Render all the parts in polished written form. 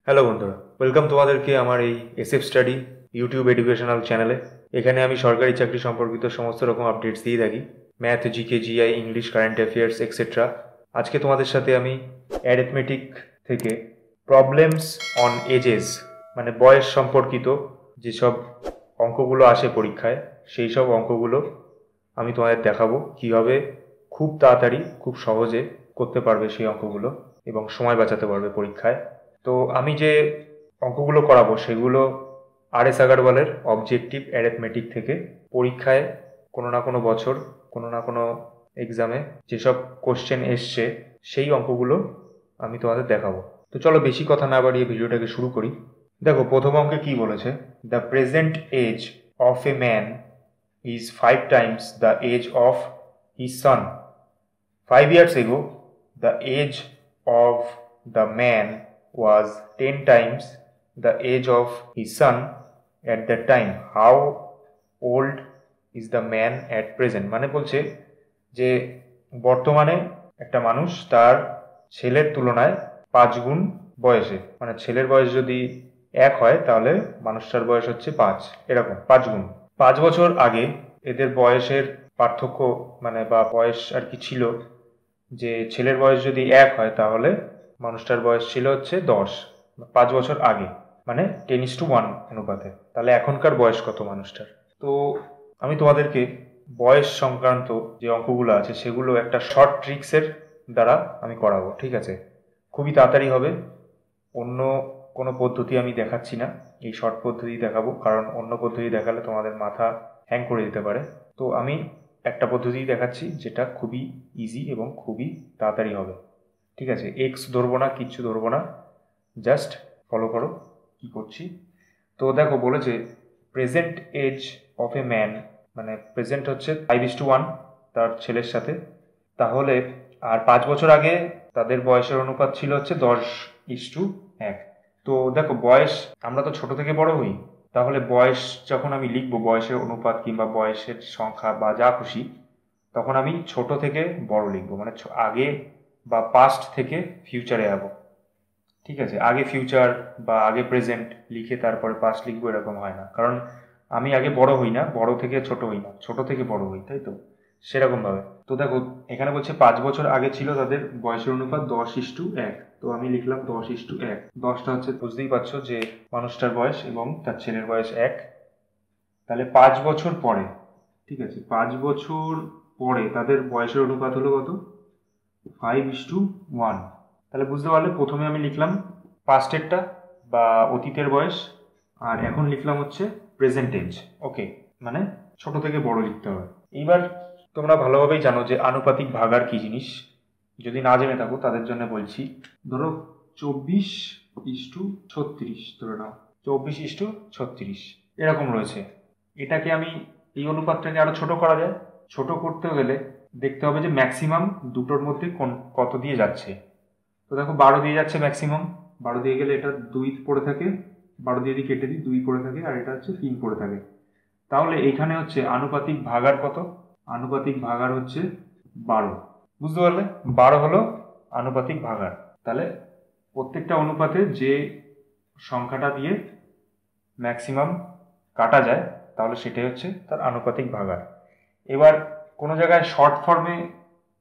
Hello বন্ধুরা, welcome তোমাদেরকে আমার এই এসএফ স্টাডি ইউটিউব এডুকেশনাল চ্যানেলে। এখানে আমি সরকারি চাকরি সম্পর্কিত সমস্ত রকম আপডেটস দিয়ে থাকি, math, GK, GI, English, current affairs etcetera. আজকে তোমাদের সাথে আমি অ্যারিথমেটিক থেকে প্রবলেমস অন এজেস মানে বয়স সম্পর্কিত যেসব অঙ্কগুলো আসে পরীক্ষায়, সেই সব অঙ্কগুলো আমি তোমাদের দেখাবো কীভাবে খুব তাড়াতাড়ি খুব সহজে করতে পারবে সেই অঙ্কগুলো এবং সময় বাঁচাতে পারবে পরীক্ষায়। তো আমি যে অঙ্কগুলো করাবো সেগুলো আর.এস. আগারওয়ালের অবজেক্টিভ অ্যারিথমেটিক থেকে পরীক্ষায় কোনো না কোনো বছর কোনো না কোনো এক্সামে যেসব কোশ্চেন এসছে সেই অঙ্কগুলো আমি তোমাদের দেখাবো। তো চলো বেশি কথা না বাড়িয়ে ভিডিওটাকে শুরু করি। দেখো প্রথম অঙ্কে কি বলেছে, the present age of a man is 5 times the age of his son. 5 years ago, the age of the man was 10 times the age of his son at that time. How old is the man at present? মানে বলছে যে বর্তমানে একটা মানুষ তার ছেলের তুলনায় 5 গুণ বয়সে, মানে ছেলের বয়স যদি 1 হয় তাহলে মানুষটার বয়স হচ্ছে 5, এরকম 5 গুণ। 5 বছর আগে এদের বয়সের পার্থক্য মানে বা বয়স আর কি ছিল, যে ছেলের বয়স যদি 1 হয় তাহলে মানুষটার বয়স ছিল হচ্ছে 10 5 বছর আগে, মানে 10:1 অনুপাতে। তাহলে এখনকার বয়স কত মানুষটার? তো আমি তোমাদেরকে বয়স সংক্রান্ত যে অঙ্কগুলো আছে সেগুলো একটা শর্ট ট্রিক্সের দ্বারা আমি করাবো, ঠিক আছে? খুবই তাড়াতাড়ি হবে, অন্য কোনো পদ্ধতি আমি দেখাচ্ছি না, এই শর্ট পদ্ধতি দেখাবো, কারণ অন্য পদ্ধতি দেখালে তোমাদের মাথা হ্যাং করে দিতে পারে। তো আমি একটা পদ্ধতি দেখাচ্ছি যেটা খুবই ইজি এবং খুবই তাড়াতাড়ি হবে, ঠিক আছে? এক্স ধরবো না, কিচ্ছু ধরবো না, জাস্ট ফলো করো কি করছি। তো দেখো বলেছে present age of a man, মানে প্রেজেন্ট হচ্ছে 5:1 তার ছেলের সাথে, তাহলে আর 5 বছর আগে তাদের বয়সের অনুপাত ছিল হচ্ছে 10:1। তো দেখো বয়স, আমরা তো ছোট থেকে বড় হই, তাহলে বয়স যখন আমি লিখবো বয়সের অনুপাত কিংবা বয়সের সংখ্যা বা যা খুশি, তখন আমি ছোট থেকে বড় লিখবো, মানে আগে বা পাস্ট থেকে ফিউচারে যাবো, ঠিক আছে? আগে ফিউচার বা আগে প্রেজেন্ট লিখে তারপরে পাস্ট লিখবো এরকম হয় না, কারণ আমি আগে বড় হই না, বড় থেকে ছোট হই না, ছোট থেকে বড় হই, তাই তো? সেরকম ভাবে তো দেখো এখানে বলছে 5 বছর আগে ছিল তাদের বয়সের অনুপাত 10:1, তো আমি লিখলাম 10:1। 10টা হচ্ছে বুঝতেই পারছো যে মানুষটার বয়স এবং তার ছেলের বয়স 1। তাহলে 5 বছর পরে, ঠিক আছে, 5 বছর পরে তাদের বয়সের অনুপাত হলো কত? 5:1। তাহলে বুঝতে পারলে প্রথমে আমি লিখলাম পাস্টেরটা বা অতীতের বয়স, আর এখন লিখলাম হচ্ছে প্রেজেন্টেজ। ওকে, মানে ছোট থেকে বড় লিখতে হবে। এইবার তোমরা ভালোভাবেই জানো যে আনুপাতিক ভাগার কি জিনিস, যদি না জেনে থাকো তাদের জন্য বলছি। ধরো 24:36 ধরে নাও, 24:36 এরকম রয়েছে। এটাকে আমি, এই অনুপাতটাকে আরো ছোট করা যায়। ছোট করতে গেলে দেখতে হবে যে ম্যাক্সিমাম দুটোর মধ্যে কত দিয়ে যাচ্ছে। তো দেখো 12 দিয়ে যাচ্ছে ম্যাক্সিমাম, 12 দিয়ে গেলে এটা 2 পড়ে থাকে, 12 দিয়ে দিয়ে কেটে দিই, 2 পড়ে থাকে, আর এটা হচ্ছে 3 পড়ে থাকে। তাহলে এখানে হচ্ছে আনুপাতিক ভাগার কত? আনুপাতিক ভাগার হচ্ছে 12। বুঝতে পারলে? 12 হলো আনুপাতিক ভাগার। তাহলে প্রত্যেকটা অনুপাতে যে সংখ্যাটা দিয়ে ম্যাক্সিমাম কাটা যায় তাহলে সেটাই হচ্ছে তার আনুপাতিক ভাগার। এবার কোনো জায়গায় শর্ট ফর্মে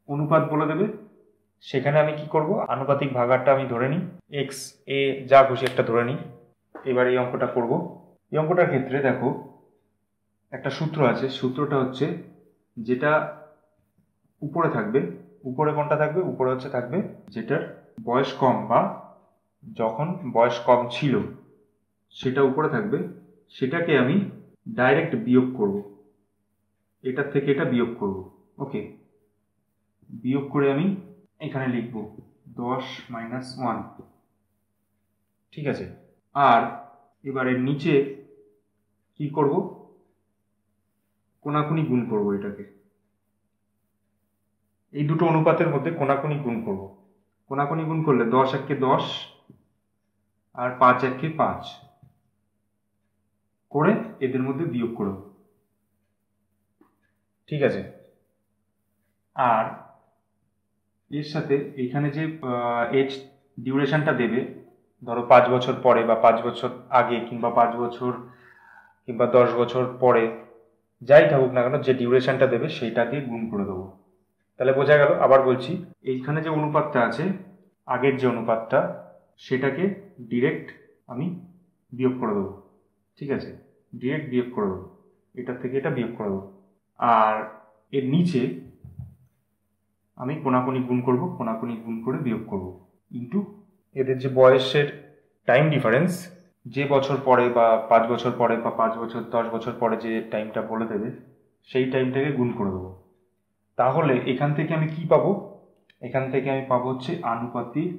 অনুপাত বলে দেবে, সেখানে আমি কি করব, আনুপাতিক ভাগারটা আমি ধরে নিই, এক্স এ যা খুশি একটা ধরে নিই। এবার এই অঙ্কটা করব। এই অঙ্কটার ক্ষেত্রে দেখো একটা সূত্র আছে, সূত্রটা হচ্ছে যেটা উপরে থাকবে, উপরে কোনটা থাকবে? উপরে হচ্ছে থাকবে যেটার বয়স কম বা যখন বয়স কম ছিল সেটা উপরে থাকবে, সেটাকে আমি ডাইরেক্ট বিয়োগ করব, এটার থেকে এটা বিয়োগ করব। ওকে, বিয়োগ করে আমি এখানে লিখব 10-1, ঠিক আছে? আর এবারে নিচে কি করব, কোনাকুনি গুণ করব, এটাকে এই দুটো অনুপাতের মধ্যে কোনাকুনি গুণ করব। কোনাকুনি গুণ করলে 10 × 10 আর 5 × 5 করে এদের মধ্যে বিয়োগ করব, ঠিক আছে? আর এর সাথে এখানে যে এজ ডিউরেশনটা দেবে ধরো 5 বছর পরে বা 5 বছর আগে কিংবা 5 বছর কিংবা 10 বছর পরে, যাই থাকুক না কেন, যে ডিউরেশনটা দেবে সেইটা দিয়ে গুণ করে দেবো। তাহলে বোঝা গেল। আবার বলছি, এইখানে যে অনুপাতটা আছে, আগের যে অনুপাতটা, সেটাকে ডিরেক্ট আমি বিয়োগ করে দেবো। ঠিক আছে, ডিরেক্ট বিয়োগ করে দেবো, এটার থেকে এটা বিয়োগ করে দেবো। আর এর নিচে আমি কোনাকুনি গুণ করব, কোনাকুনি গুণ করে বিয়োগ করব, ইন্টু এদের যে বয়সের টাইম ডিফারেন্স, যে বছর পরে বা 5 বছর পরে বা 5 বছর 10 বছর পরে যে টাইমটা বলে দেবে, সেই টাইমটাকে গুণ করে দেবো। তাহলে এখান থেকে আমি কি পাবো? এখান থেকে আমি পাবো হচ্ছে আনুপাতিক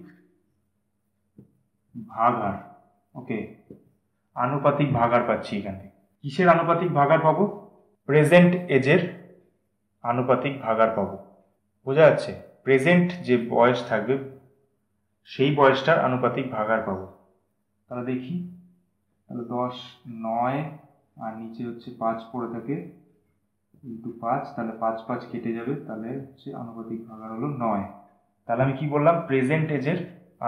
ভাগাড়। ওকে, আনুপাতিক ভাগাড় পাচ্ছি এখান থেকে। কিসের আনুপাতিক ভাগাড় পাবো? প্রেজেন্ট এজের আনুপাতিক ভাগাড় পাবো। বোঝা যাচ্ছে? প্রেজেন্ট যে বয়স থাকবে সেই বয়সটার আনুপাতিক ভাগাড় পাবো। তাহলে দেখি, তাহলে 10, 9 আর নিচে হচ্ছে 5 পড়ে থাকে, ইন্টু 5, তাহলে 5 5 কেটে যাবে, তাহলে হচ্ছে আনুপাতিক ভাগাড় হলো 9। তাহলে আমি কি বললাম? প্রেজেন্ট এজের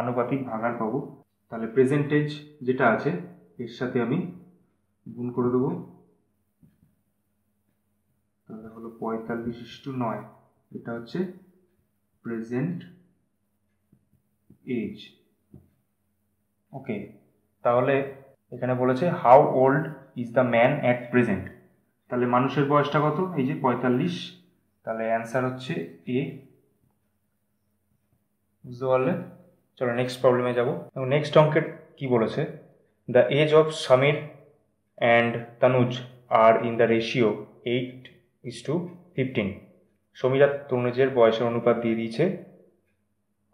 আনুপাতিক ভাগাড় পাবো। তাহলে প্রেজেন্ট এজ যেটা আছে এর সাথে আমি গুণ করে দেবো, তাহলে হলো 45:9। এটা হচ্ছে প্রেজেন্ট এজ। ওকে, তাহলে এখানে বলেছে how old is the man at present. তাহলে মানুষের বয়সটা কত? এই যে 45। তাহলে অ্যান্সার হচ্ছে এ। বুঝতে পারলে? চলো নেক্সট প্রবলেমে যাবো। এবং নেক্সট অঙ্কের কি বলেছে? The age of Samir and Tanuj আর ইন দ্য রেশিও 8:15। সমীর আর তনুজের বয়সের অনুপাত দিয়ে দিয়েছে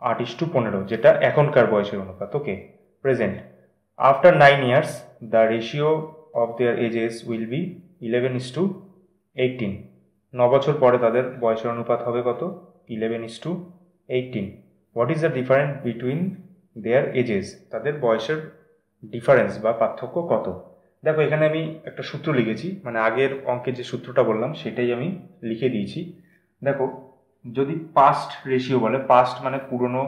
8:15, যেটা এখনকার বয়সের অনুপাত। Okay, present. After 9 years the ratio of their ages will be 11:18। 9 বছর পরে তাদের বয়সের অনুপাত হবে কত? 11:18। What is the difference between their ages? তাদের বয়সের ডিফারেন্স বা পার্থক্য কত? দেখো, এখানে আমি একটা সূত্র লিখেছি, মানে আগের অঙ্কের যে সূত্রটা বললাম সেটাই আমি লিখে দিয়েছি। দেখো, যদি পাস্ট রেশিও বলে, পাস্ট মানে পুরনো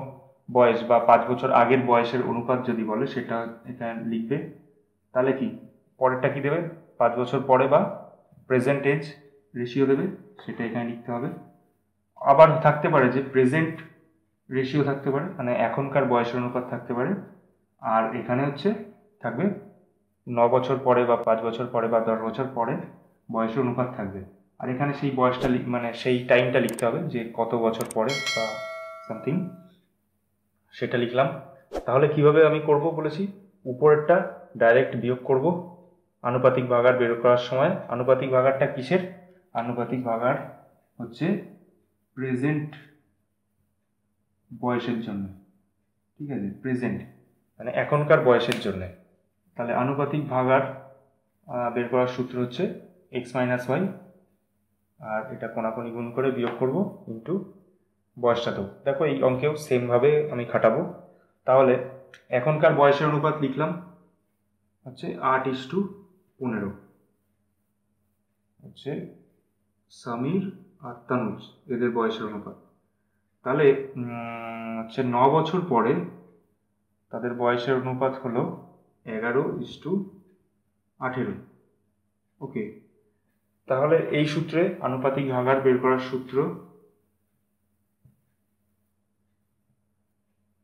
বয়স বা 5 বছর আগের বয়সের অনুপাত যদি বলে, সেটা এখানে লিখবে। তাহলে কি পরেরটা কি দেবে? 5 বছর পরে বা প্রেজেন্ট এজ রেশিও দেবে, সেটা এখানে লিখতে হবে। আবার থাকতে পারে যে প্রেজেন্ট রেশিও থাকতে পারে, মানে এখনকার বয়সের অনুপাত থাকতে পারে। আর এখানে হচ্ছে থাকবে 9 বছর পরে বা 5 বছর পরে বা 10 বছর পরে বয়সের অনুপাত থাকবে। আর এখানে সেই বয়সটা মানে সেই টাইমটা লিখতে হবে, যে কত বছর পরে বা সামথিং, সেটা লিখলাম। তাহলে কিভাবে আমি করব বলেছি? উপরেরটা ডাইরেক্ট বিয়োগ করব আনুপাতিক ভাগাড় বের করার সময়। আনুপাতিক ভাগাড়টা কিসের? আনুপাতিক ভাগাড় হচ্ছে প্রেজেন্ট বয়সের জন্য। ঠিক আছে, প্রেজেন্ট মানে এখনকার বয়সের জন্য। তাহলে আনুপাতিক ভাগাড় বের করার সূত্র হচ্ছে x - y, আর এটা কোনাকুনি গুণ করে বিয়োগ করব ইন্টু বয়সটা দেবো। দেখো, এই অঙ্কেও সেমভাবে আমি খাটাবো। তাহলে এখনকার বয়সের অনুপাত লিখলাম হচ্ছে 8:15, হচ্ছে সমীর আর তানুজ এদের বয়সের অনুপাত। তাহলে হচ্ছে 9 বছর পরে তাদের বয়সের অনুপাত হলো 11:18। ওকে, তাহলে এই সূত্রে আনুপাতিক ভাগাড় বের করার সূত্র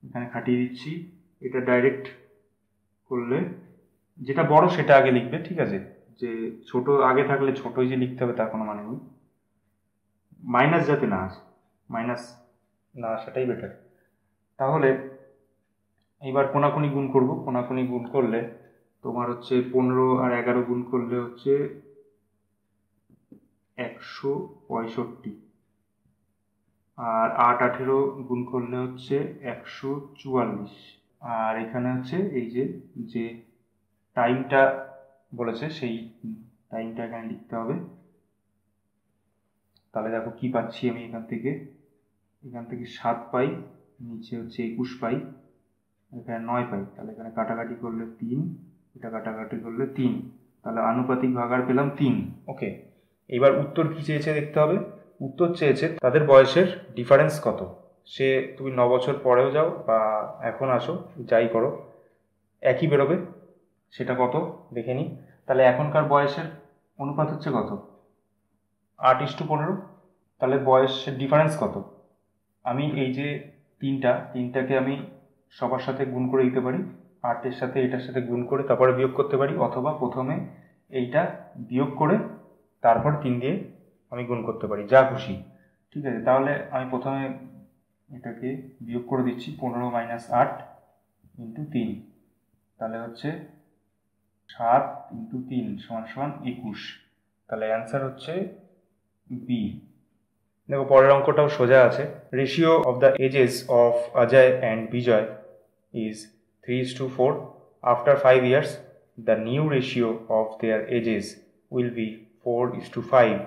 এখানে খাটিয়ে দিচ্ছি। এটা ডাইরেক্ট করলে যেটা বড় সেটা আগে লিখবে, ঠিক আছে? যে ছোট আগে থাকলে ছোটই যে লিখতে হবে তার কোনো মানে নেই। মাইনাস যাতে না আসে, মাইনাস না আসাটাই বেটার। তাহলে এইবার কোনাকুনি গুণ করব। কোনাকুনি গুণ করলে তোমার হচ্ছে 15 আর 11 গুণ করলে হচ্ছে 165, আর 8 18 গুণ করলে হচ্ছে 144। আর এখানে হচ্ছে এই যে টাইমটা বলেছে সেই টাইমটা এখানে লিখতে হবে। তাহলে দেখো কি পাচ্ছি আমি এখান থেকে 7 পাই, নিচে হচ্ছে 21 পাই, এখানে 9 পাই। তাহলে এখানে কাটাকাটি করলে 3, এটা কাটাকাটি করলে 3, তাহলে আনুপাতিক ভাগাড় পেলাম 3। ওকে, এবার উত্তর কি চেয়েছে দেখতে হবে। উত্তর চেয়েছে তাদের বয়সের ডিফারেন্স কত। সে তুমি 9 বছর পরেও যাও বা এখন আসো, যাই করো, একই বেরোবে। সেটা কত দেখে নিই। তাহলে এখনকার বয়সের অনুপাত হচ্ছে কত? 8:15। তাহলে বয়সের ডিফারেন্স কত? আমি এই যে তিনটাকে আমি সবার সাথে গুণ করে দিতে পারি, 8-এর সাথে এটার সাথে গুণ করে তারপরে বিয়োগ করতে পারি, অথবা প্রথমে এইটা বিয়োগ করে তারপর 3 দিয়ে আমি গুণ করতে পারি, যা খুশি। ঠিক আছে, তাহলে আমি প্রথমে এটাকে বিয়োগ করে দিচ্ছি। 15 - 8 × 3, তাহলে হচ্ছে 7 × 3 = 21। তাহলে অ্যান্সার হচ্ছে বি। দেখো পরের অঙ্কটাও সোজা আছে। Ratio of the ages of Ajay and Vijay is 3:4. After 5 years, the new ratio of their ages will be 4:5.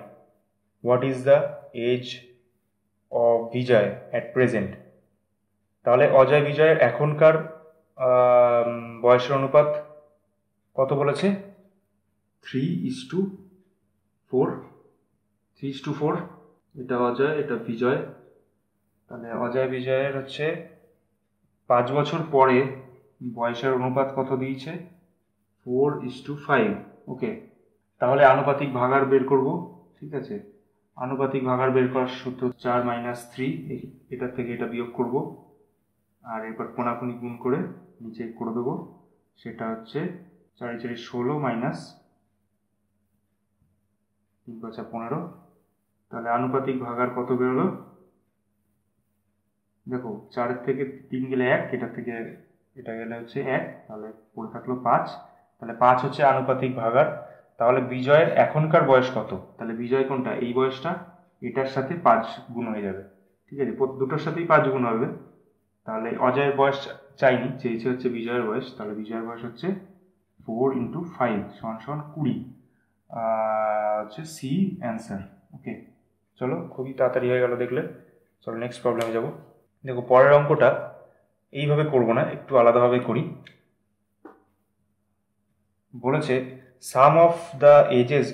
What is the age of Vijay at present? তাহলে অজয় বিজয়ের এখনকার বয়সের অনুপাত কত বলেছে? 3:4। 3:4। এটা অজয়, এটা বিজয়। তাহলে অজয় বিজয়ের হচ্ছে 5 বছর পরে বয়সের অনুপাত কত দিয়েছে? 4:5। ওকে, তাহলে আনুপাতিক ভাগার বের করব। ঠিক আছে, আনুপাতিক ভাগার বের করার সূত্র 4 - 3, এটার থেকে এটা বিয়োগ করব, আর এরপর কোনাকুনি গুণ করে নিচে করে দেবো। সেটা হচ্ছে 4 × 4 = 16 - 3 × 5 = 15। তাহলে আনুপাতিক ভাগার কত বেরোলো? দেখো 4-এর থেকে 3 গেলে 1, এটার থেকে এটা গেলে হচ্ছে 1, তাহলে পড়ে থাকলো 5। তাহলে 5 হচ্ছে আনুপাতিক ভাগার। তাহলে বিজয়ের এখনকার বয়স কত? তাহলে বিজয় কোনটা? এই বয়সটা, এটার সাথে 5 গুণ হয়ে যাবে। ঠিক আছে, দুটোর সাথেই 5 গুণ হবে। তাহলে অজয়ের বয়স চাইনি, চেয়েছে হচ্ছে বিজয়ের বয়স। তাহলে বিজয়ের বয়স হচ্ছে 4 × 5 = 20। হচ্ছে সি অ্যান্সার। ওকে, চলো খুবই তাড়াতাড়ি হয়ে গেল দেখলে। চলো নেক্সট প্রবলেমে যাব। দেখো পরের অঙ্কটা এইভাবে করব না, একটু আলাদাভাবে করি। বলেছে sum of the ages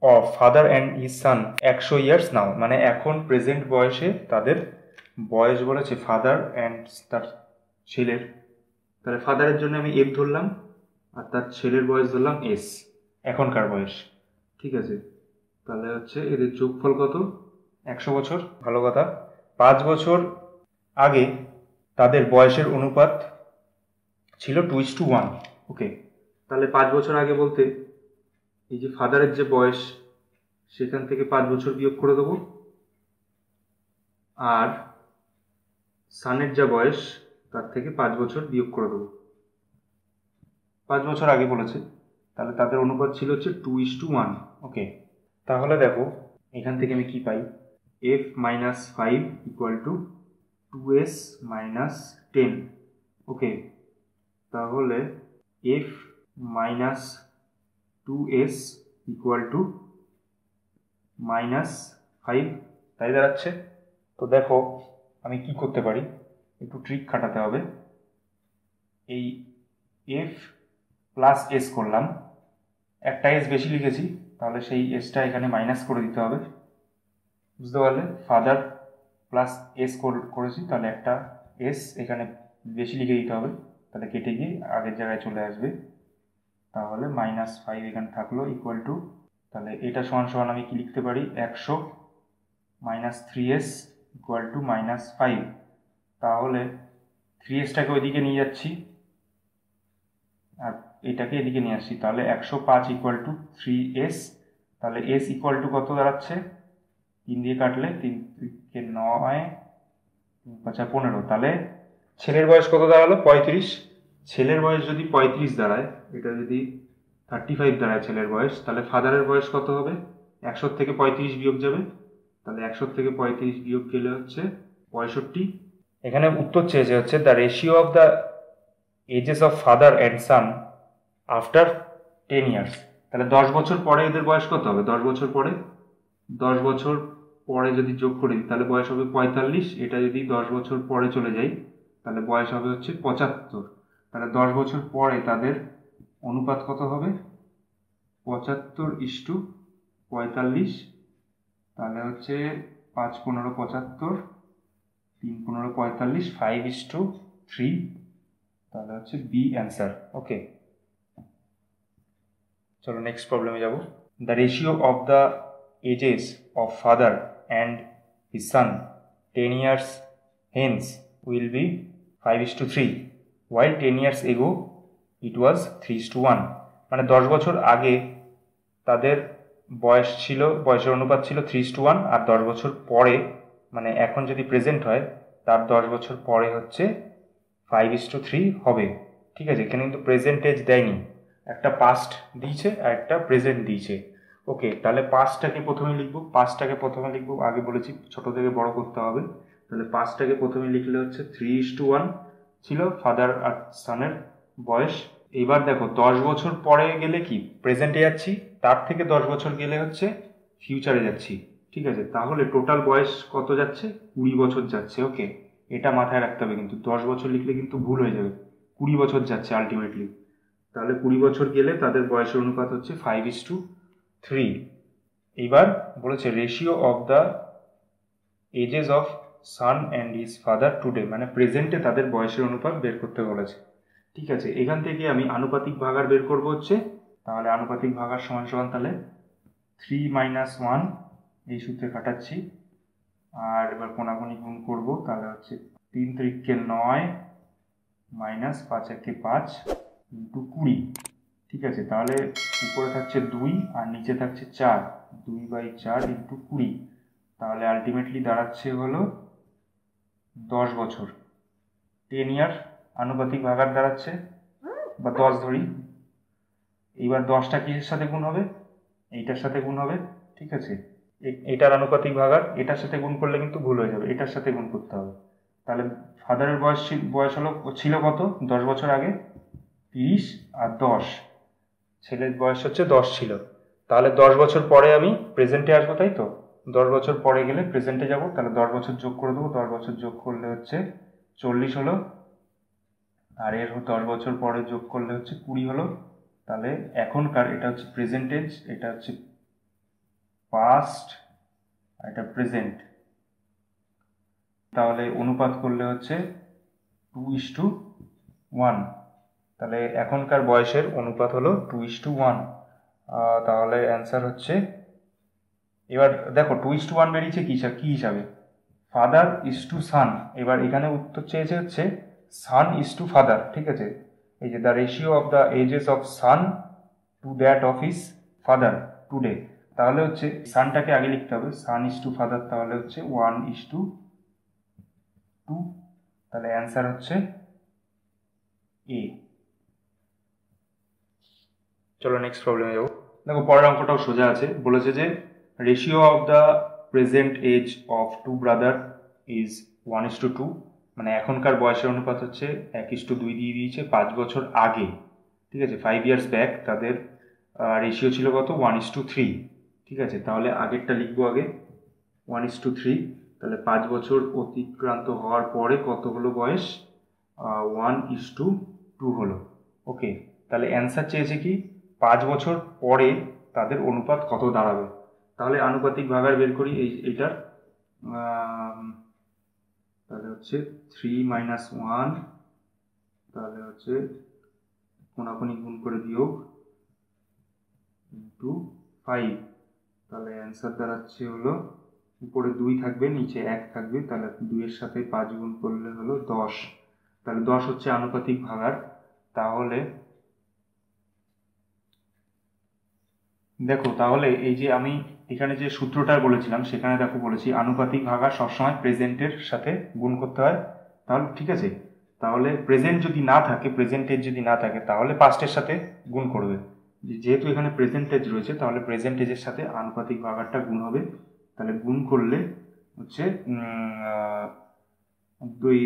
of father and his son 100 years now. মানে এখন প্রেজেন্ট বয়সে তাদের বয়স বলেছে ফাদার অ্যান্ড তার ছেলের। তাহলে ফাদারের জন্য আমি এফ ধরলাম, আর তার ছেলের বয়স ধরলাম এস, এখনকার বয়স। ঠিক আছে, তাহলে হচ্ছে এদের যোগফল কত? 100 বছর। ভালো কথা। 5 বছর আগে তাদের বয়সের অনুপাত ছিল 2:1। ওকে, তাহলে 5 বছর আগে বলতে এই যে ফাদারের যে বয়স, সেখান থেকে 5 বছর বিয়োগ করে দেবো, আর সানের যা বয়স তার থেকে 5 বছর বিয়োগ করে দেবো। 5 বছর আগে বলেছে, তাহলে তাদের অনুপাত ছিল হচ্ছে 2:1। ওকে, তাহলে দেখো এখান থেকে আমি কি পাই? f - 5 = 2s - 10। ওকে, তাহলে f - 2s = -5, তাই দাঁড়াচ্ছে। তো দেখো আমি কি করতে পারি, একটু ট্রিক খাটাতে হবে। এই f + s করলাম, একটা এস বেশি লিখেছি, তাহলে সেই এসটা এখানে মাইনাস করে দিতে হবে। বুঝতে পারলে? ফাদার প্লাস এস করেছি, তাহলে একটা এস এখানে বেশি লিখে দিতে হবে, তাহলে কেটে গিয়ে আগের জায়গায় চলে আসবে। তাহলে -5 এখানে থাকলো = তাহলে এটা সমান আমি কি লিখতে পারি? 100 - 3s = -5। তাহলে 3sটাকে ওইদিকে নিয়ে যাচ্ছি, আর এটাকে এদিকে নিয়ে আসছি, তাহলে 105 = 3s। তাহলে s = কত দাঁড়াচ্ছে? 3 দিয়ে কাটলে 3 × 9 = 15। তাহলে ছেলের বয়স কত দাঁড়ালো? 35। ছেলের বয়স যদি 35 দাঁড়ায়, এটা যদি 35 দাঁড়ায় ছেলের বয়স, তাহলে ফাদারের বয়স কত হবে? 100 থেকে 35 বিয়োগ যাবে, তাহলে 100 থেকে 35 বিয়োগ গেলে হচ্ছে 65। এখানে উত্তর চেয়েছে হচ্ছে the ratio of the ages of father and son after 10 years. তাহলে 10 বছর পরে এদের বয়স কত হবে? 10 বছর পরে, 10 বছর পরে যদি যোগ করি তাহলে বয়স হবে 45। এটা যদি 10 বছর পরে চলে যাই তাহলে বয়স হবে হচ্ছে 75। তাহলে 10 বছর পরে তাদের অনুপাত কত হবে? 75:45। তাহলে হচ্ছে 5 × 15 = 75, 3 × 15 = 45, 5:3। তাহলে হচ্ছে বি অ্যান্সার। ওকে, চলো নেক্সট প্রবলেমে যাব। The ratio of the ages of father and his son 10 years hence will be 5:3 while 10 years ago it was 3:1। মানে 10 বছর আগে তাদের বয়সের অনুপাত ছিল 3:1, আর 10 বছর পরে মানে এখন যদি প্রেজেন্ট হয় তার 10 বছর পরে হচ্ছে 5:3 হবে। ঠিক আছে, এখানে কিন্তু প্রেজেন্ট এজ দেয়নি, একটা পাস্ট দিয়েছে আর একটা প্রেজেন্ট দিয়েছে। ওকে, তাহলে পাস্টটাকে প্রথমে লিখবো, আগে বলেছি ছোট থেকে বড় করতে হবে। তাহলে পাস্টটাকে প্রথমে লিখলে হচ্ছে 3:1 ছিল ফাদার আর সানের বয়স। এইবার দেখো 10 বছর পরে গেলে কি প্রেজেন্টে যাচ্ছি, তার থেকে 10 বছর গেলে হচ্ছে ফিউচারে যাচ্ছি। ঠিক আছে, তাহলে টোটাল বয়স কত যাচ্ছে? 20 বছর যাচ্ছে। ওকে, এটা মাথায় রাখতে হবে, কিন্তু 10 বছর লিখলে কিন্তু ভুল হয়ে যাবে। 20 বছর যাচ্ছে আলটিমেটলি। তাহলে 20 বছর গেলে তাদের বয়সের অনুপাত হচ্ছে 5:3। এইবার বলেছে ratio of the ages of son and his father today, মানে প্রেজেন্টে তাদের বয়সের অনুপাত বের করতে বলেছে। ঠিক আছে, এখান থেকে আমি আনুপাতিক ভাগার বের করব হচ্ছে, তাহলে আনুপাতিক ভাগার সমান সমান তাহলে 3 - 1 এই সূত্রে কাটাচ্ছি, আর এবার কোনাকুনি গুণ করব, তাহলে হচ্ছে 3 × 3 = 9 - 5 × 1 = 5 × 20। ঠিক আছে, তাহলে উপরে থাকছে 2 আর নিচে থাকছে 4, 2/4 × 20, তাহলে আলটিমেটলি দাঁড়াচ্ছে হলো 10 বছর। 10 ইয়ার আনুপাতিক ভাগার দাঁড়াচ্ছে, বা 10 ধরি। এইবার 10টা কিসের সাথে গুণ হবে? এইটার সাথে গুণ হবে। ঠিক আছে, এটার আনুপাতিক ভাগার এটার সাথে গুণ করলে কিন্তু ভুল হয়ে যাবে, এটার সাথে গুণ করতে হবে। তাহলে ফাদারের বয়স ছিল কত 10 বছর আগে? 30, আর 10, ছেলের বয়স হচ্ছে 10 ছিল। তাহলে 10 বছর পরে আমি প্রেজেন্টে আসবো, তাই তো? 10 বছর পরে গেলে প্রেজেন্টে যাব, তাহলে 10 বছর যোগ করে দেবো। 10 বছর যোগ করলে হচ্ছে 40 হলো, আর এর 10 বছর পরে যোগ করলে হচ্ছে 20 হলো। তাহলে এখনকার এটা হচ্ছে প্রেজেন্টেজ, এটা হচ্ছে পাস্ট, আর এটা প্রেজেন্ট। তাহলে অনুপাত করলে হচ্ছে 2:1। তাহলে এখনকার বয়সের অনুপাত হলো 2:1। তাহলে অ্যান্সার হচ্ছে, এবার দেখো 2:1 বেরিয়েছে কি হিসাবে? ফাদার ইজ টু সান। এবার এখানে উত্তর চেয়েছে হচ্ছে সান ইজ টু ফাদার। ঠিক আছে, এই যে the ratio of the ages of son to that of his father today, তাহলে হচ্ছে সানটাকে আগে লিখতে হবে, সান ইজ টু ফাদার, তাহলে হচ্ছে 1:2। তাহলে অ্যান্সার হচ্ছে এ। চলো নেক্সট প্রবলেমে যাবো। দেখো পরের অঙ্কটাও সোজা আছে, বলেছে যে ratio of the present age of two brother is 1:2, মানে এখনকার বয়সের অনুপাত হচ্ছে 1:2 দিয়ে দিয়েছে 5 বছর আগে। ঠিক আছে, 5 years ব্যাক তাদের রেশিও ছিল কত? 1:3। ঠিক আছে, তাহলে আগেরটা লিখবো আগে 1:3। তাহলে 5 বছর অতিক্রান্ত হওয়ার পরে কত হলো বয়স? 1:2 হলো। ওকে, তাহলে অ্যান্সার চেয়েছে কি 5 বছর পরে তাদের অনুপাত কত দাঁড়াবে। তাহলে আনুপাতিক ভাগার বের করি এইটার। তাহলে হচ্ছে 3 - 1, তাহলে হচ্ছে কোনাকুনি গুণ করে বিয়োগ × 5। তাহলে অ্যান্সার দাঁড়াচ্ছে হলো, উপরে 2 থাকবে নিচে 1 থাকবে, তাহলে 2 এর সাথে 5 গুণ করলে হলো 10। তাহলে 10 হচ্ছে আনুপাতিক ভাগার। তাহলে দেখো, তাহলে এই যে আমি এখানে যে সূত্রটা বলেছিলাম সেখানে দেখো বলেছি আনুপাতিক ভাগার সবসময় প্রেজেন্টের সাথে গুণ করতে হয়। তাহলে ঠিক আছে, তাহলে প্রেজেন্ট যদি না থাকে, প্রেজেন্টেজ যদি না থাকে তাহলে পাস্টের সাথে গুণ করবে। যেহেতু এখানে প্রেজেন্টেজ রয়েছে তাহলে প্রেজেন্টেজের সাথে আনুপাতিক ভাগারটা গুণ হবে। তাহলে গুণ করলে হচ্ছে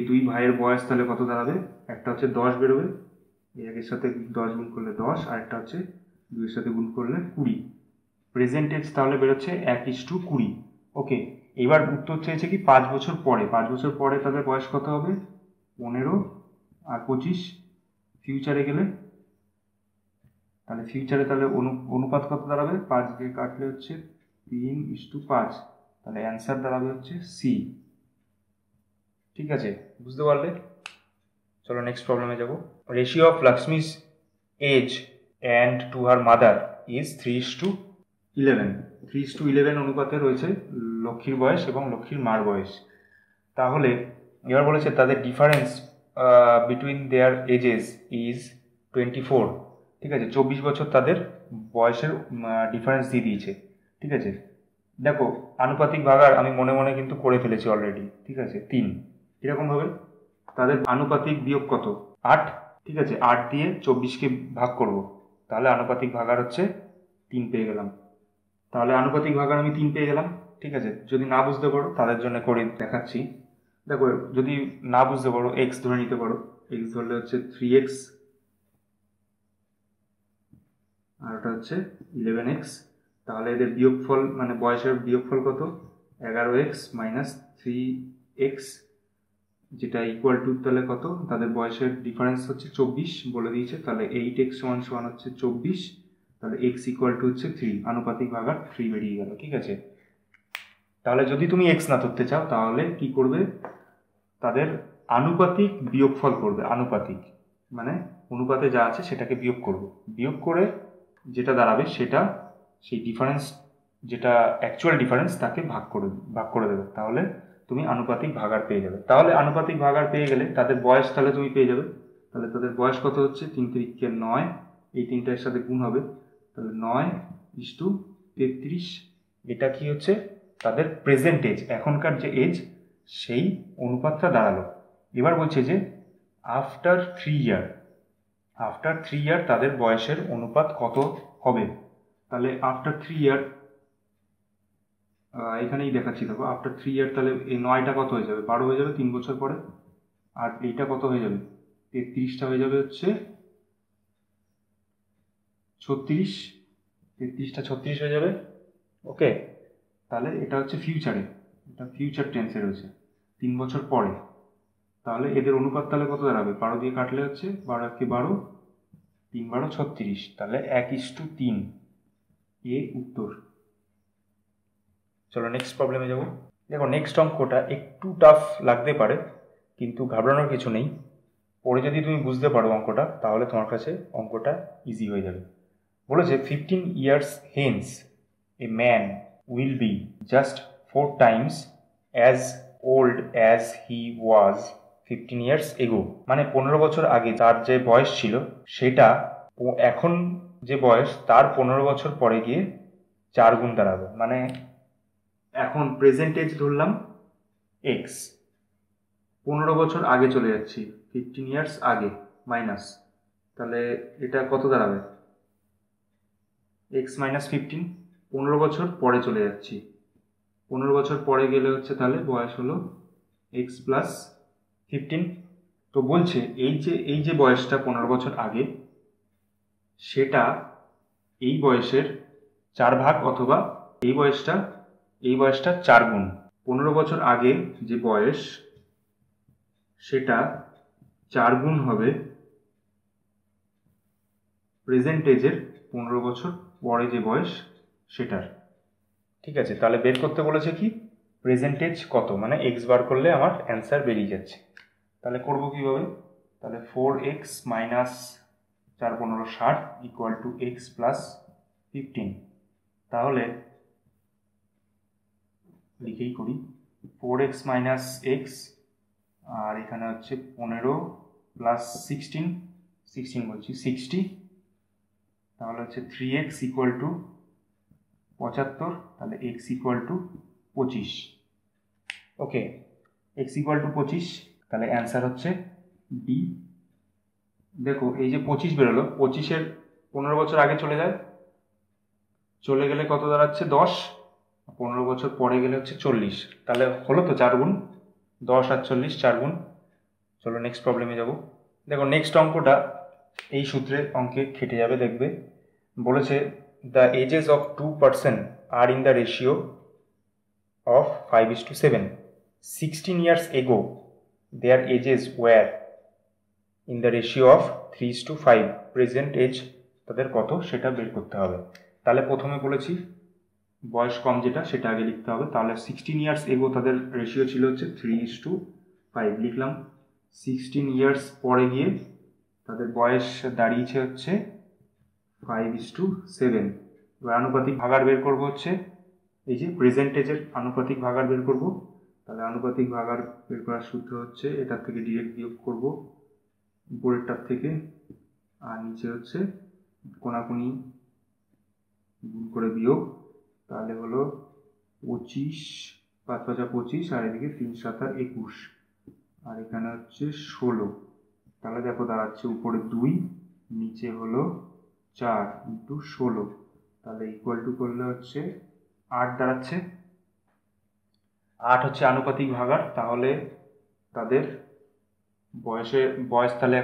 দুই ভাইয়ের বয়স তাহলে কত দাঁড়াবে? একটা হচ্ছে 10 বেরোবে, এর সাথে 10 গুণ করলে 10, আর একটা হচ্ছে 2 এর সাথে গুণ করলে 20। প্রেজেন্টেজ তাহলে বেরোচ্ছে 1:20। ওকে, এবার উত্তর চেয়েছে কি 5 বছর পরে। 5 বছর পরে তাদের বয়স কত হবে? 15 আর 25। ফিউচারে গেলে তাহলে ফিউচারে তাহলে অনুপাত কত দাঁড়াবে? 5 দিয়ে কাটলে হচ্ছে 3:5। তাহলে অ্যান্সার দাঁড়াবে হচ্ছে সি। ঠিক আছে, বুঝতে পারলে? চলো নেক্সট প্রবলেমে যাব। Ratio of Lakshmi's age and to her mother is 3:11। 3:11 অনুপাতে রয়েছে লক্ষ্মীর বয়স এবং লক্ষ্মীর মার বয়স। তাহলে এবার বলেছে তাদের difference between their ages is 24। ঠিক আছে, 24 বছর তাদের বয়সের ডিফারেন্স দিয়ে দিয়েছে। ঠিক আছে, দেখো আনুপাতিক ভাগার আমি মনে মনে কিন্তু করে ফেলেছি অলরেডি। ঠিক আছে, 3 এরকমভাবে তাদের আনুপাতিক বিয়োগ কত, 8। ঠিক আছে, 8 দিয়ে 24কে ভাগ করব, তাহলে আনুপাতিক ভাগার হচ্ছে 3 পেয়ে গেলাম। তাহলে আনুপাতিক ভাগার আমি 3 পেয়ে গেলাম। ঠিক আছে, যদি না বুঝতে পারো তাদের জন্য করে দেখাচ্ছি। দেখো যদি না বুঝতে পারো এক্স ধরে নিতে পারো, এক্স ধরলে হচ্ছে 3x আর ওটা হচ্ছে 11x। তাহলে এদের বিয়োগফল মানে বয়সের বিয়োগফল কত, 11x মাইনাস 3x, যেটা ইকুয়াল টু তাহলে কত, তাদের বয়সের ডিফারেন্স হচ্ছে 24 বলে দিয়েছে। তাহলে 8x সমান সমান হচ্ছে 24, তাহলে x ইকুয়াল টু হচ্ছে 3, আনুপাতিক ভাগার 3 বেরিয়ে গেল। ঠিক আছে, তাহলে যদি তুমি x না ধরতে চাও তাহলে কি করবে, তাদের আনুপাতিক বিয়োগফল করবে। আনুপাতিক মানে অনুপাতে যা আছে সেটাকে বিয়োগ করবে, বিয়োগ করে যেটা দাঁড়াবে সেটা সেই ডিফারেন্স, যেটা অ্যাকচুয়াল ডিফারেন্স তাকে ভাগ করে দেবে। তাহলে তুমি আনুপাতিক ভাগার পেয়ে যাবে। তাহলে আনুপাতিক ভাগার পেয়ে গেলে তাদের বয়স তাহলে তুমি পেয়ে যাবে। তাহলে তাদের বয়স কত হচ্ছে, 3 3 9, এই তিনটার সাথে গুণ হবে, তাহলে 9:33। এটা কি হচ্ছে তাদের প্রেজেন্ট এজ, এখনকার যে এজ সেই অনুপাতটা দাঁড়ালো। এবার বলছে যে আফটার 3 ইয়ার তাদের বয়সের অনুপাত কত হবে। তাহলে আফটার 3 ইয়ার এখানেই দেখাচ্ছি, দেখো আফটার 3 ইয়ার তাহলে এই 9টা কত হয়ে যাবে, 12 হয়ে যাবে 3 বছর পরে। আর এইটা কত হয়ে যাবে, 33টা হয়ে যাবে হচ্ছে 36, 33টা 36 হয়ে যাবে। ওকে, তাহলে এটা হচ্ছে ফিউচারে, এটা ফিউচার টেন্সে রয়েছে 3 বছর পরে। তাহলে এদের অনুপাত তাহলে কত দাঁড়াবে, 12 দিয়ে কাটলে হচ্ছে 12 × 12, 3 × 36, তাহলে 1:3। এ উত্তর। চলো নেক্সট প্রবলেমে যাব। দেখো নেক্সট অঙ্কটা একটু টাফ লাগতে পারে, কিন্তু ঘাবড়ানোর কিছু নেই। পরে যদি তুমি বুঝতে পারো অঙ্কটা তাহলে তোমার কাছে অঙ্কটা ইজি হয়ে যাবে। বলেছে 15 years hence a man will be just 4 times as old as he was 15 years ago। মানে 15 বছর আগে তার যে বয়স ছিল সেটা এখন যে বয়স তার 15 বছর পরে গিয়ে 4 গুণ দাঁড়াবে। মানে এখন প্রেজেন্ট এজ ধরলাম x, 15 বছর আগে চলে যাচ্ছি, 15 ইয়ার্স আগে মাইনাস, তাহলে এটা কত দাঁড়াবে, x মাইনাস 15। 15 বছর পরে চলে যাচ্ছি, 15 বছর পরে গেলে হচ্ছে তাহলে বয়স হলো x প্লাস 15। তো বলছে এই যে বয়সটা 15 বছর আগে, সেটা এই বয়সের 4 ভাগ, অথবা এই বয়সটা 4 গুণ। 15 বছর আগে যে বয়স সেটা 4 গুণ হবে প্রেজেন্ট এজের 15 বছর পরে যে বয়স সেটার। ঠিক আছে, তাহলে বের করতে বলেছে কি প্রেজেন্ট এজ কত, মানে এক্স বার করলে আমার অ্যান্সার বেরিয়ে যাচ্ছে। তাহলে করব কিভাবে, তাহলে 4x minus 4 15 60 equal to x plus 15। তাহলে লিখেই করি, 4x মাইনাস এক্স, আর এখানে হচ্ছে 15 প্লাস 16 বলছি 60, তাহলে হচ্ছে 3x ইকুয়াল টু 75, তাহলে x equal to 25। Okay, x equal to 25, তাহলে অ্যান্সার হচ্ছে ডি। দেখো এই যে 25 বেরোলো, 25-এর 15 বছর আগে চলে গেলে কত দাঁড়াচ্ছে 10, 15 বছর পরে গেলে হচ্ছে 40, তাহলে হলো তো 4 গুণ, 10 আর 40 4 গুণ। চলো নেক্সট প্রবলেমে যাব। দেখো নেক্সট অঙ্কটা এই সূত্রে অঙ্কে খেটে যাবে, দেখবে বলেছে the ages of 2 person are in the ratio of 5:7। 16 years ago their ages were in the ratio of 3:5। Present age তাদের কত সেটা বের করতে হবে। তাহলে প্রথমে বলেছি বয়স কম যেটা সেটা আগে লিখতে হবে। তাহলে 16 years ago তাদের রেশিও ছিল হচ্ছে 3:5, লিখলাম। 16 years পরে গিয়ে তাদের বয়স দাঁড়িয়েছে হচ্ছে 5:7। এবার আনুপাতিক ভাগাড় বের করব হচ্ছে এই যে প্রেজেন্টেজের আনুপাতিক ভাগাড় বের করব। তাহলে আনুপাতিক ভাগাড় বের করার সূত্র হচ্ছে এটার থেকে ডিরেক্ট বিয়োগ করব উপরেরটার থেকে, আর নিচে হচ্ছে কোনাকুনি গুণ করে বিয়োগ। তাহলে হলো 25, 5 × 5 = 25, আর এদিকে 3 × 7 = 21, আর এখানে হচ্ছে 16। তাহলে দেখো দাঁড়াচ্ছে উপরে 2, নিচে হলো 4 × 16, তাহলে ইকুয়াল টু করলে হচ্ছে 8 দাঁড়াচ্ছে। 8 হচ্ছে আনুপাতিক ভাগাড়। তাহলে তাদের বয়স তাহলে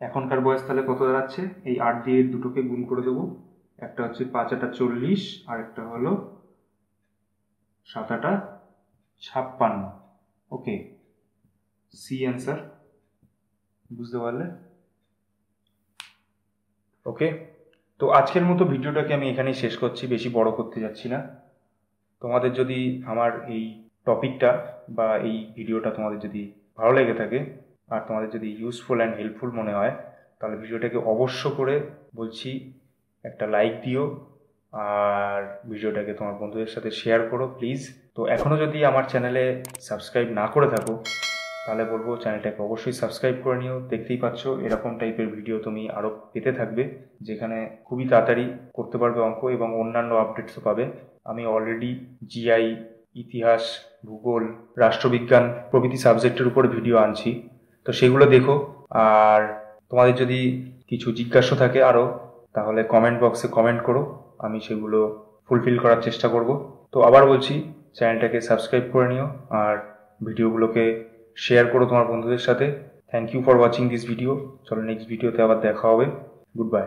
এখনকার বয়স তাহলে কত দাঁড়াচ্ছে, এই 8 দিয়ে দুটোকে গুণ করে দেবো। একটা হচ্ছে 5 × 8 = 40, আর একটা হলো 7 × 8 = 56। ওকে, সি অ্যান্সার। বুঝতে পারলে? ওকে, তো আজকের মতো ভিডিওটাকে আমি এখানেই শেষ করছি, বেশি বড় করতে যাচ্ছি না। তোমাদের যদি আমার এই টপিকটা বা এই ভিডিওটা তোমাদের যদি ভালো লেগে থাকে আর তোমাদের যদি ইউজফুল অ্যান্ড হেল্পফুল মনে হয়, তাহলে ভিডিওটাকে অবশ্য করে বলছি একটা লাইক দিও, আর ভিডিওটাকে তোমার বন্ধুদের সাথে শেয়ার করো প্লিজ। তো এখনও যদি আমার চ্যানেলে সাবস্ক্রাইব না করে থাকো, তাহলে বলবো চ্যানেলটাকে অবশ্যই সাবস্ক্রাইব করে নিও। দেখতেই পাচ্ছ এরকম টাইপের ভিডিও তুমি আরও পেতে থাকবে, যেখানে খুবই তাড়াতাড়ি করতে পারবে অঙ্ক এবং অন্যান্য আপডেটসও পাবে। আমি অলরেডি জিআই, ইতিহাস, ভূগোল, রাষ্ট্রবিজ্ঞান প্রভৃতি সাবজেক্টের উপর ভিডিও আনছি, তো সেগুলো দেখো। আর তোমাদের যদি কিছু জিজ্ঞাসা থাকে আরও, তাহলে কমেন্ট বক্সে কমেন্ট করো, আমি সেগুলো ফুলফিল করার চেষ্টা করব। তো আবার বলছি, চ্যানেলটাকে সাবস্ক্রাইব করে নিও আর ভিডিওগুলোকে শেয়ার করো তোমার বন্ধুদের সাথে। Thank you for watching this video. চলো নেক্সট ভিডিওতে আবার দেখা হবে। Good bye.